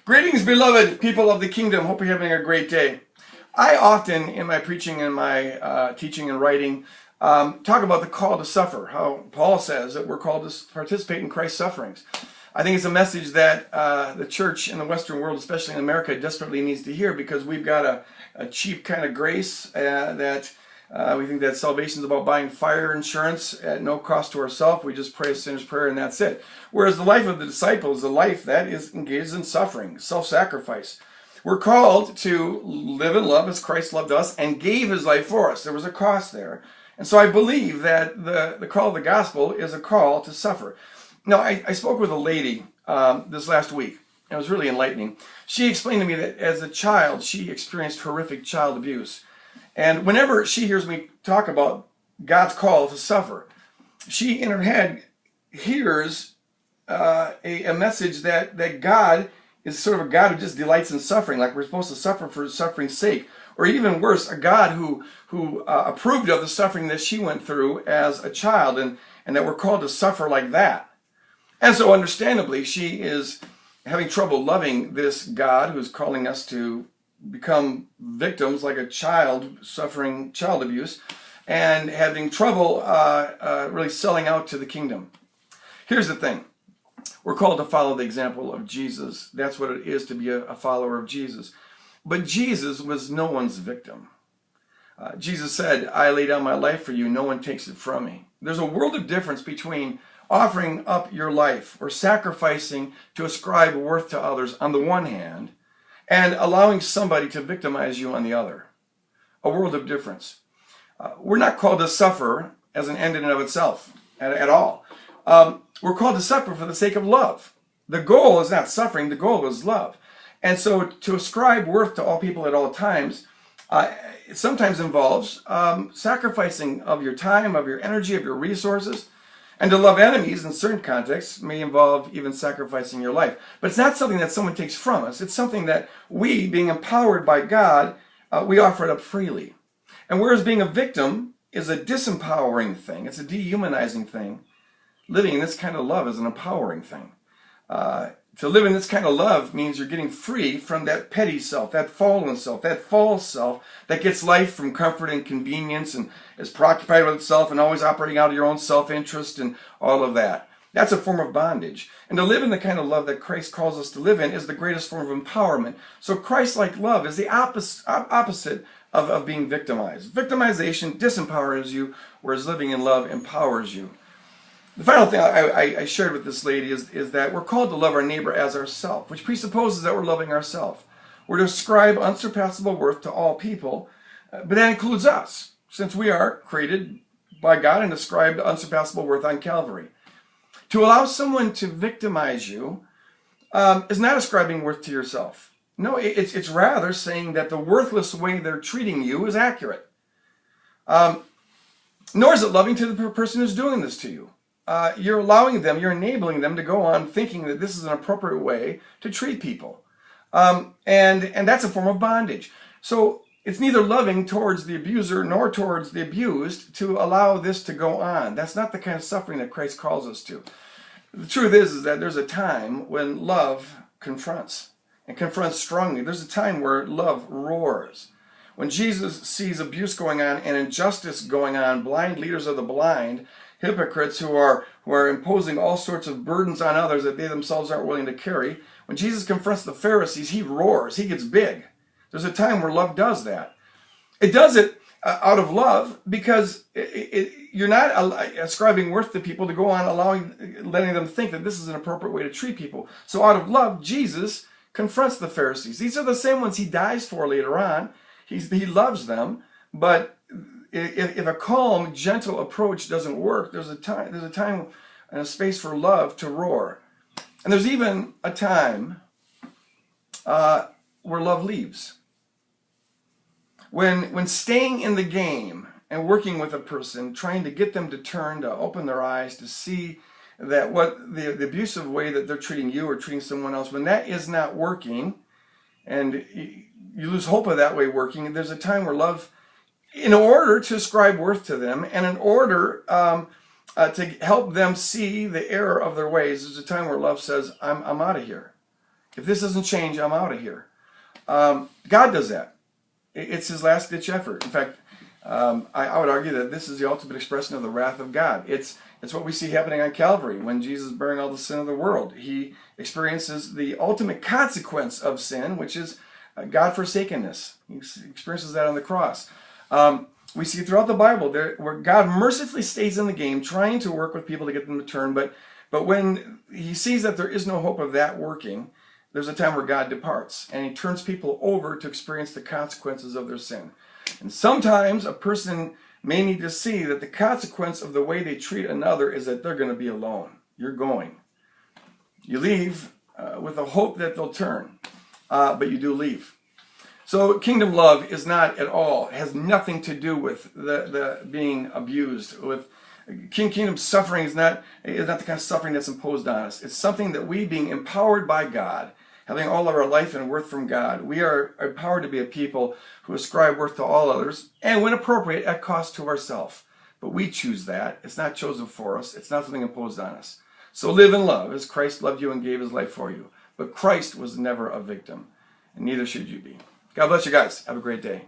Greetings, beloved people of the kingdom. Hope you're having a great day. I often, in my preaching and my teaching and writing, talk about the call to suffer, how Paul says that we're called to participate in Christ's sufferings. I think it's a message that the church in the Western world, especially in America, desperately needs to hear, because we've got a cheap kind of grace that we think that salvation is about buying fire insurance at no cost to ourselves. We just pray a sinner's prayer and that's it. Whereas the life of the disciples is a life that is engaged in suffering, self-sacrifice. We're called to live and love as Christ loved us and gave his life for us. There was a cost there. And so I believe that the call of the gospel is a call to suffer. Now, I spoke with a lady this last week. It was really enlightening. She explained to me that as a child, she experienced horrific child abuse. And whenever she hears me talk about God's call to suffer, she in her head hears a message that God is sort of a God who just delights in suffering, like we're supposed to suffer for suffering's sake. Or even worse, a God who approved of the suffering that she went through as a child, and that we're called to suffer like that. And so understandably, she is having trouble loving this God who's calling us to become victims like a child suffering child abuse, and having trouble really selling out to the kingdom. Here's the thing. We're called to follow the example of Jesus. That's what it is to be a follower of Jesus. But Jesus was no one's victim. Jesus said, I lay down my life for you. No one takes it from me. There's a world of difference between offering up your life or sacrificing to ascribe worth to others on the one hand, and allowing somebody to victimize you on the other. A world of difference. We're not called to suffer as an end in and of itself at all. We're called to suffer for the sake of love. The goal is not suffering, the goal is love. And so to ascribe worth to all people at all times, it sometimes involves sacrificing of your time, of your energy, of your resources. And to love enemies in certain contexts may involve even sacrificing your life. But it's not something that someone takes from us. It's something that we, being empowered by God, we offer it up freely. And whereas being a victim is a disempowering thing, it's a dehumanizing thing, living in this kind of love is an empowering thing. To live in this kind of love means you're getting free from that petty self, that fallen self, that false self that gets life from comfort and convenience and is preoccupied with itself and always operating out of your own self-interest and all of that. That's a form of bondage. And to live in the kind of love that Christ calls us to live in is the greatest form of empowerment. So Christ-like love is the opposite of being victimized. Victimization disempowers you, whereas living in love empowers you. The final thing I shared with this lady is that we're called to love our neighbor as ourselves, which presupposes that we're loving ourselves. We're to ascribe unsurpassable worth to all people, but that includes us, since we are created by God and ascribed unsurpassable worth on Calvary. To allow someone to victimize you is not ascribing worth to yourself. No, it's rather saying that the worthless way they're treating you is accurate. Nor is it loving to the person who's doing this to you. You're allowing them, you're enabling them to go on thinking that this is an appropriate way to treat people. And that's a form of bondage. So it's neither loving towards the abuser nor towards the abused to allow this to go on. That's not the kind of suffering that Christ calls us to. The truth is that there's a time when love confronts, and confronts strongly. There's a time where love roars. When Jesus sees abuse going on and injustice going on, blind leaders of the blind, hypocrites who are imposing all sorts of burdens on others that they themselves aren't willing to carry. When Jesus confronts the Pharisees, he roars, he gets big. There's a time where love does that. It does it out of love because you're not ascribing worth to people to go on letting them think that this is an appropriate way to treat people. So out of love, Jesus confronts the Pharisees. These are the same ones he dies for later on. He loves them, but if a calm, gentle approach doesn't work, there's a time and a space for love to roar. And there's even a time where love leaves. When staying in the game and working with a person, trying to get them to turn, to open their eyes, to see that what the abusive way that they're treating you or treating someone else, when that is not working, and you lose hope of that way working, there's a time where love, in order to ascribe worth to them and in order to help them see the error of their ways, there's a time where love says, I'm out of here. If this doesn't change, I'm out of here. God does that. It's his last-ditch effort. In fact, I would argue that this is the ultimate expression of the wrath of God. It's what we see happening on Calvary when Jesus is bearing all the sin of the world. He experiences the ultimate consequence of sin, which is God-forsakenness. He experiences that on the cross. We see throughout the Bible where God mercifully stays in the game, trying to work with people to get them to turn, but when he sees that there is no hope of that working, there's a time where God departs, and he turns people over to experience the consequences of their sin. And sometimes a person may need to see that the consequence of the way they treat another is that they're going to be alone. You're going. You leave with a hope that they'll turn, but you do leave. So kingdom love is not at all, has nothing to do with the being abused. With kingdom suffering is not the kind of suffering that's imposed on us. It's something that we, being empowered by God, having all of our life and worth from God, we are empowered to be a people who ascribe worth to all others, and when appropriate, at cost to ourselves. But we choose that. It's not chosen for us. It's not something imposed on us. So live in love as Christ loved you and gave his life for you. But Christ was never a victim, and neither should you be. God bless you guys. Have a great day.